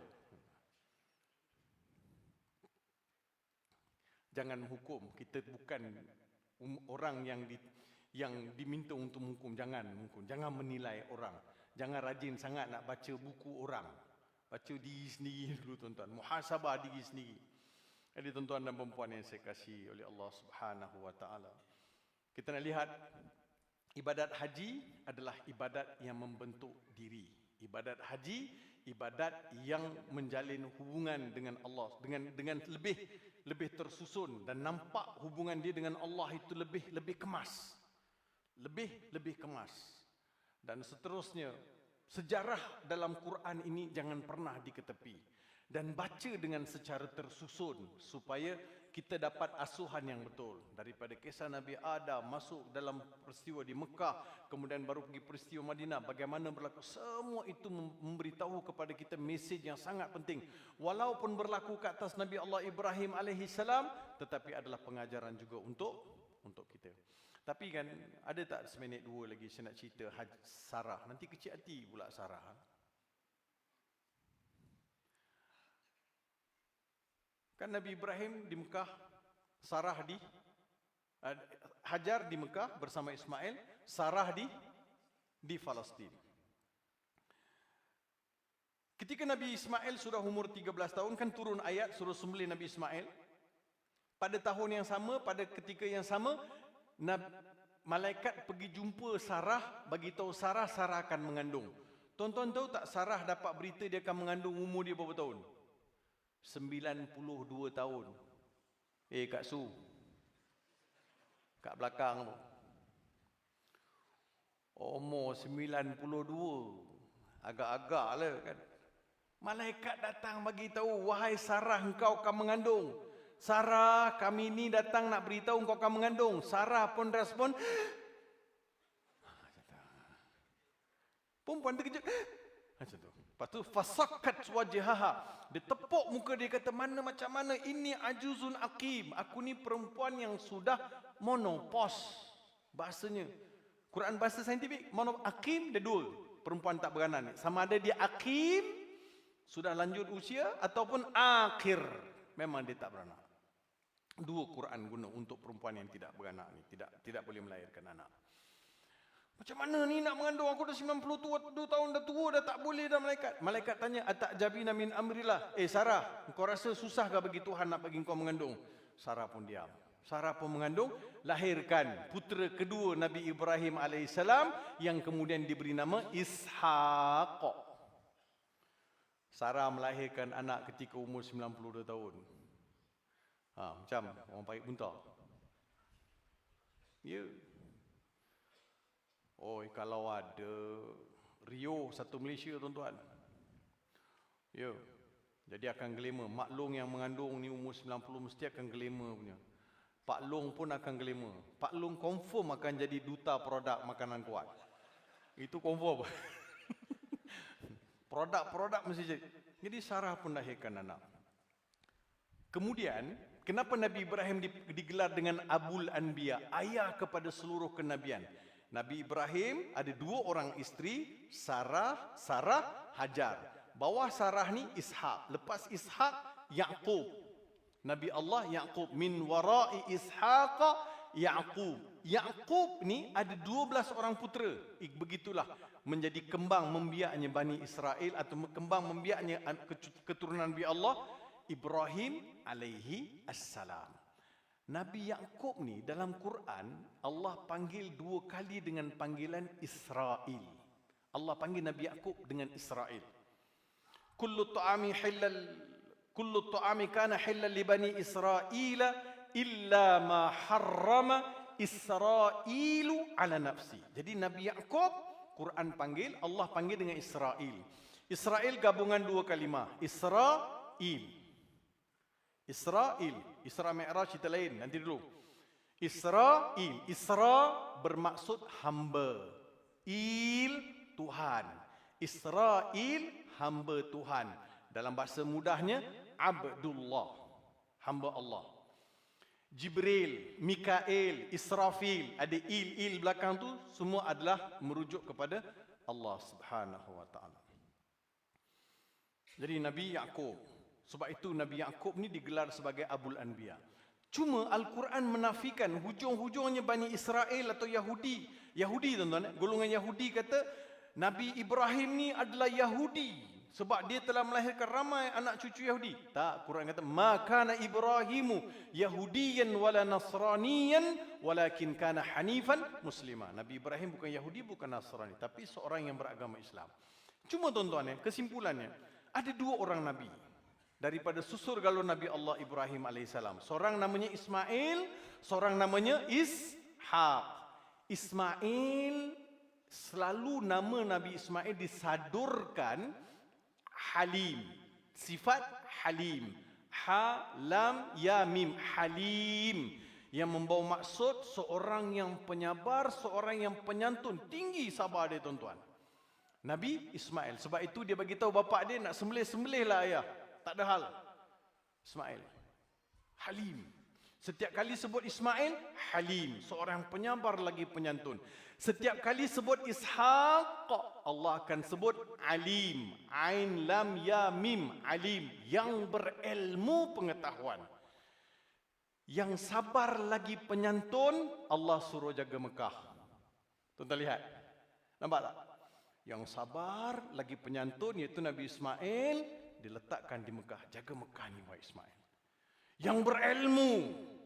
Jangan hukum, kita bukan orang yang diminta untuk menghukum. Jangan menghukum, jangan menilai orang. Jangan rajin sangat nak baca buku orang. Baca diri sendiri dulu tuan-tuan, muhasabah diri sendiri. Jadi tuan-tuan dan puan yang saya kasih oleh Allah Subhanahu wa taala, kita nak lihat ibadat haji adalah ibadat yang membentuk diri. Ibadat haji, ibadat yang menjalin hubungan dengan Allah dengan lebih tersusun, dan nampak hubungan dia dengan Allah itu lebih kemas. Lebih kemas. Dan seterusnya, sejarah dalam Quran ini jangan pernah diketepi, dan baca dengan secara tersusun supaya kita dapat asuhan yang betul. Daripada kisah Nabi Adam masuk dalam peristiwa di Mekah, kemudian baru pergi peristiwa Madinah, bagaimana berlaku, semua itu memberitahu kepada kita mesej yang sangat penting. Walaupun berlaku ke atas Nabi Allah Ibrahim alaihissalam, tetapi adalah pengajaran juga untuk kita. Tapi kan, ada tak seminit dua lagi saya nak cerita Sarah. Nanti kecil hati pula Sarah. Kan Nabi Ibrahim di Mekah, Sarah Hajar di Mekah bersama Ismail, Sarah di Palestin. Ketika Nabi Ismail sudah umur 13 tahun, kan turun ayat suruh sembelih Nabi Ismail. Pada tahun yang sama, pada ketika yang sama, malaikat pergi jumpa Sarah, bagi tahu Sarah akan mengandung. Tuan-tuan tahu tak Sarah dapat berita dia akan mengandung, umur dia berapa tahun? 92 tahun. Kak Su, kat belakang tu, umur 92, agak-agak lah kan. Malaikat datang bagi tahu, wahai Sarah, engkau akan mengandung. Sarah, kami ni datang nak beritahu engkau akan mengandung. Sarah pun respon, perempuan terkejut, macam tu. Lepas tu fasakkat wajhaha, dia tepuk muka dia, kata macam mana ini ajuzun aqim, aku ni perempuan yang sudah menopause. Bahasanya Quran bahasa saintifik, aqim dia dua, perempuan tak beranak, sama ada dia aqim sudah lanjut usia ataupun akhir memang dia tak beranak. Dua Quran guna untuk perempuan yang tidak beranak ni, tidak boleh melahirkan anak. Macam mana ni nak mengandung, aku dah 92 tahun, dah tua, dah tak boleh dah. Malaikat tanya, atajabina min amrillah, Sarah, kau rasa susah ke bagi Tuhan nak bagi kau mengandung? Sarah pun diam. Sarah pun mengandung, lahirkan putera kedua Nabi Ibrahim alaihissalam, yang kemudian diberi nama Ishaq. Sarah melahirkan anak ketika umur 92 tahun. Macam orang parit bunta. Ya. Kalau ada Rio satu Malaysia tuan-tuan. Ya. Jadi akan glamour. Mak Long yang mengandung ni umur 90 mesti akan glamour punya. Pak Long pun akan glamour. Pak Long confirm akan jadi duta produk makanan kuat. Itu confirm. Produk-produk mesti jadi. Jadi Sarah pun lahirkan anak. Kemudian, kenapa Nabi Ibrahim digelar dengan Abul Anbiya, ayah kepada seluruh kenabian? Nabi Ibrahim ada 2 orang isteri, Sarah, Hajar. Bawah Sarah ni Ishak. Lepas Ishak, Yaqub. Nabi Allah Yaqub. Min wara'i Ishaq, Yaqub. Yaqub ni ada 12 orang putera. Begitulah menjadi kembang membiaknya Bani Israel atau kembang membiaknya keturunan Nabi Allah Ibrahim alaihi assalam. Nabi Yaqub ni dalam Quran Allah panggil 2 kali dengan panggilan Israel. Allah panggil Nabi Yaqub dengan Israel. Kullu ta'ami kana halal li bani Israel illa ma harrama Israilu ala nafsi. Jadi Nabi Yaqub Quran panggil, Allah panggil dengan Israel. Israel gabungan 2 kalimah. Israel. Isra Mi'raj cerita lain, nanti dulu. Israel. Isra bermaksud hamba. Tuhan. Israel, hamba Tuhan. Dalam bahasa mudahnya, Abdullah. Hamba Allah. Jibril, Mikail, Israfil, ada il belakang tu, semua adalah merujuk kepada Allah Subhanahu wa taala. Jadi Nabi Yaqub, sebab itu Nabi Yaqub ni digelar sebagai Abul Anbiya. Cuma Al-Quran menafikan hujung-hujungnya Bani Israel atau Yahudi. Yahudi tuan-tuan, golongan Yahudi kata Nabi Ibrahim ni adalah Yahudi sebab dia telah melahirkan ramai anak cucu Yahudi. Tak, Quran kata ma kana Ibrahimu Yahudiyan wala Nasraniyan walakin kana hanifan muslima. Nabi Ibrahim bukan Yahudi, bukan Nasrani, tapi seorang yang beragama Islam. Cuma tuan-tuan, kesimpulannya ada 2 orang nabi daripada susur galur Nabi Allah Ibrahim alaihissalam. Seorang namanya Ismail, seorang namanya Ishaq. Ismail, selalu nama Nabi Ismail disadurkan Halim. Sifat Halim. Ha, lam, ya, mim. Halim. Yang membawa maksud seorang yang penyabar, seorang yang penyantun. Tinggi sabar dia tuan-tuan. Nabi Ismail. Sebab itu dia bagi tahu bapak dia nak sembelih-sembelihlah ayah. Tak ada hal. Ismail. Halim. Setiap kali sebut Ismail, Halim. Seorang penyabar lagi penyantun. Setiap kali sebut Ishaq, Allah akan sebut Alim. Ain, lam, ya, mim. Alim. Yang berilmu pengetahuan. Yang sabar lagi penyantun, Allah suruh jaga Mekah. Tuan-tuan lihat. Nampak tak? Yang sabar lagi penyantun, iaitu Nabi Ismail, diletakkan di Mekah. Jaga Mekah ni, wahai Ismail. Yang berilmu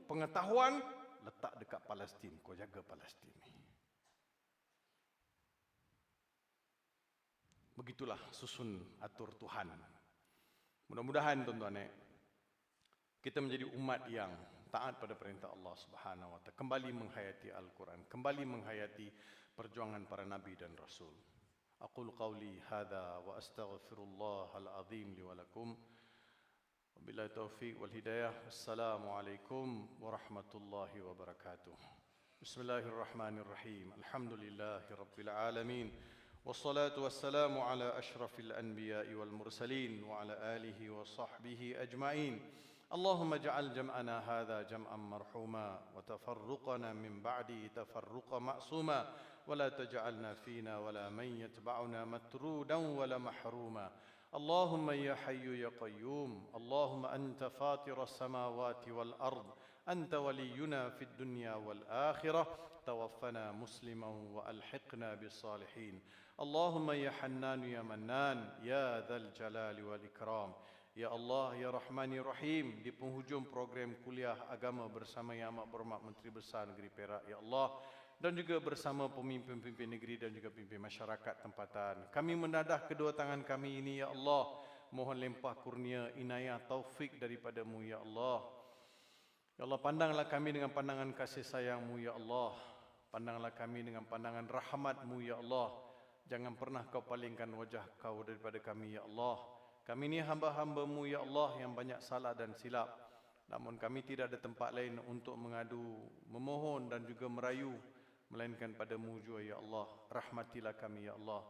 pengetahuan, letak dekat Palestin. Kau jaga Palestin ni. Begitulah susun atur Tuhan. Mudah-mudahan tuan-tuan kita menjadi umat yang taat pada perintah Allah Subhanahu wa taala, kembali menghayati Al-Quran, kembali menghayati perjuangan para nabi dan rasul. Aqul qawli hadza wa astaghfirullah al-azim li wa lakum. Wabillahi taufiq wal hidayah. Assalamualaikum warahmatullahi wabarakatuh. Bismillahirrahmanirrahim. Alhamdulillahi rabbil alamin. والصلاة والسلام على أشرف الأنبياء والمرسلين وعلى آله وصحبه أجمعين. اللهم اجعل جمعنا هذا جمعا مرحوما وتفرقنا من بعده تفرقا معصوما ولا تجعلنا فينا ولا من يتبعنا مترودا ولا محروما. اللهم يا حي يا قيوم، اللهم أنت فاطر السماوات والأرض، أنت ولينا في الدنيا والآخرة، توفنا مسلما وألحقنا بالصالحين. اللهم يا حنان يا منان يا ذا الجلال والإكرام. Ya Allah, Ya Rahman, Ya Rahim, di penghujung program kuliah agama bersama Yang Amat Berhormat Menteri Besar Negeri Perak, Ya Allah, dan juga bersama pemimpin-pemimpin negeri dan juga pemimpin masyarakat tempatan. Kami menadah kedua tangan kami ini, Ya Allah, mohon limpah kurnia, inayah, taufik daripada-Mu ya Allah. Ya Allah, pandanglah kami dengan pandangan kasih sayang-Mu ya Allah. Pandanglah kami dengan pandangan rahmat-Mu ya Allah. Jangan pernah Kau palingkan wajah Kau daripada kami ya Allah. Kami ni hamba-hamba-Mu ya Allah yang banyak salah dan silap. Namun kami tidak ada tempat lain untuk mengadu, memohon dan juga merayu melainkan pada-Mu jua ya Allah. Rahmatilah kami ya Allah.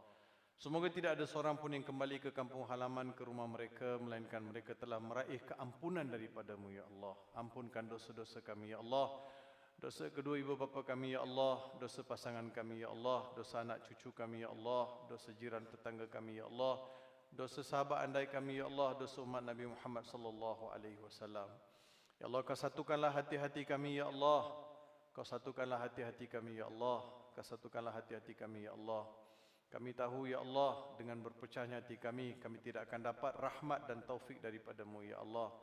Semoga tidak ada seorang pun yang kembali ke kampung halaman, ke rumah mereka, melainkan mereka telah meraih keampunan daripada-Mu ya Allah. Ampunkan dosa-dosa kami ya Allah. Dosa kedua ibu bapa kami ya Allah, dosa pasangan kami ya Allah, dosa anak cucu kami ya Allah, dosa jiran tetangga kami ya Allah, dosa sahabat andai kami ya Allah, dosa umat Nabi Muhammad sallallahu alaihi wasallam. Ya Allah, Kau satukanlah hati-hati kami ya Allah. Kau satukanlah hati-hati kami ya Allah. Kau satukanlah hati-hati kami ya Allah. Kami tahu ya Allah, dengan berpecahnya hati kami tidak akan dapat rahmat dan taufik daripada-Mu ya Allah.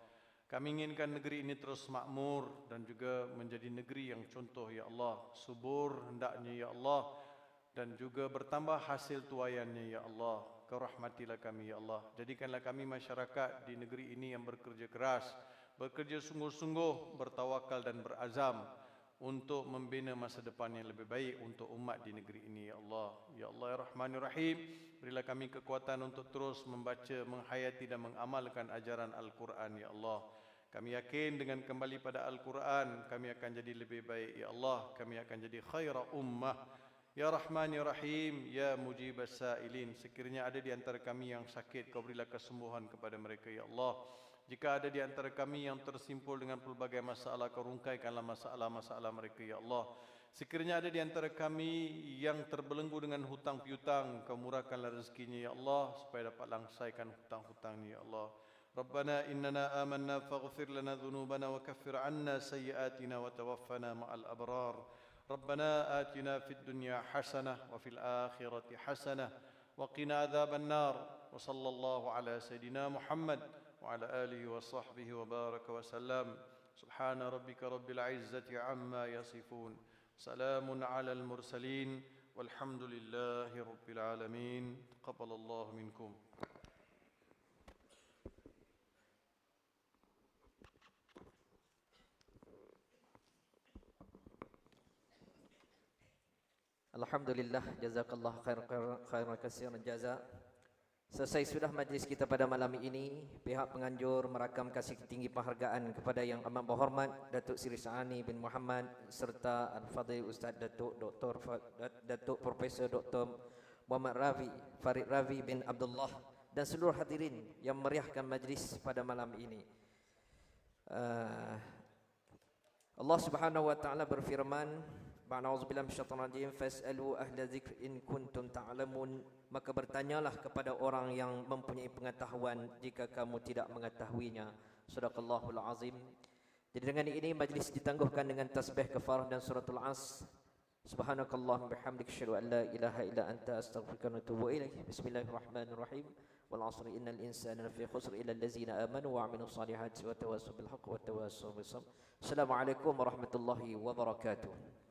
Kami inginkan negeri ini terus makmur dan juga menjadi negeri yang contoh ya Allah. Subur hendaknya ya Allah, dan juga bertambah hasil tuaiannya ya Allah. Kau rahmatilah kami ya Allah. Jadikanlah kami masyarakat di negeri ini yang bekerja keras, bekerja sungguh-sungguh, bertawakal dan berazam untuk membina masa depan yang lebih baik untuk umat di negeri ini ya Allah. Ya Allah ya Rahman ya Rahim, berilah kami kekuatan untuk terus membaca, menghayati dan mengamalkan ajaran Al-Quran ya Allah. Kami yakin dengan kembali pada Al-Quran kami akan jadi lebih baik ya Allah. Kami akan jadi khaira ummah. Ya Rahman ya Rahim, ya Mujibas Sa'ilin, sekiranya ada di antara kami yang sakit, Kau berilah kesembuhan kepada mereka ya Allah. Jika ada di antara kami yang tersimpul dengan pelbagai masalah, Kau rungkaikanlah masalah-masalah mereka ya Allah. Sekiranya ada di antara kami yang terbelenggu dengan hutang piutang, Kau murahkanlah rezekinya ya Allah, supaya dapat langsaikan hutang-hutangnya ya Allah. Rabbana innana amanna faghfir lana dhunubana wa kaffir anna sayyiatina wa tawaffana ma'al abrar. Rabbana atina fid dunya hasanah wa fil akhirati hasanah wa qina adzaban nar. Wa sallallahu ala sayidina Muhammad وعلى آله وصحبه وبارك وسلم. سبحان ربك رب العزة عما يصفون. سلام على المرسلين والحمد لله رب العالمين. تقبل الله منكم. Alhamdulillah, jazakallah khairan katsiran jaza. Selesai sudah majlis kita pada malam ini. Pihak penganjur merakam kasih tinggi penghargaan kepada yang amat berhormat Datuk Seri Sa'ani bin Muhammad serta Al-Fadhil Ustaz Datuk Profesor Dr. Muhammad Farid Ravi bin Abdullah dan seluruh hadirin yang meriahkan majlis pada malam ini. Allah Subhanahu wa taala berfirman, Ba'na'udzubillahi minasyaitonir rajim, fas'alu ahla dzikr in kuntum ta'lamun, maka bertanyalah kepada orang yang mempunyai pengetahuan jika kamu tidak mengetahuinya. Shadaqallahul azim. Jadi dengan ini majlis ditangguhkan dengan tasbih kafarah dan suratul As. Subhanakallahumma bihamdika asyhadu an la ilaha illa anta astaghfiruka wa atubu ilaik. Bismillahirrahmanirrahim. Wal 'asri innal insana lafi khusr illa allazina amanu wa 'amilus salihati wa tawassaw bil haqqi wa tawassaw bis sabr. Assalamualaikum warahmatullahi wabarakatuh.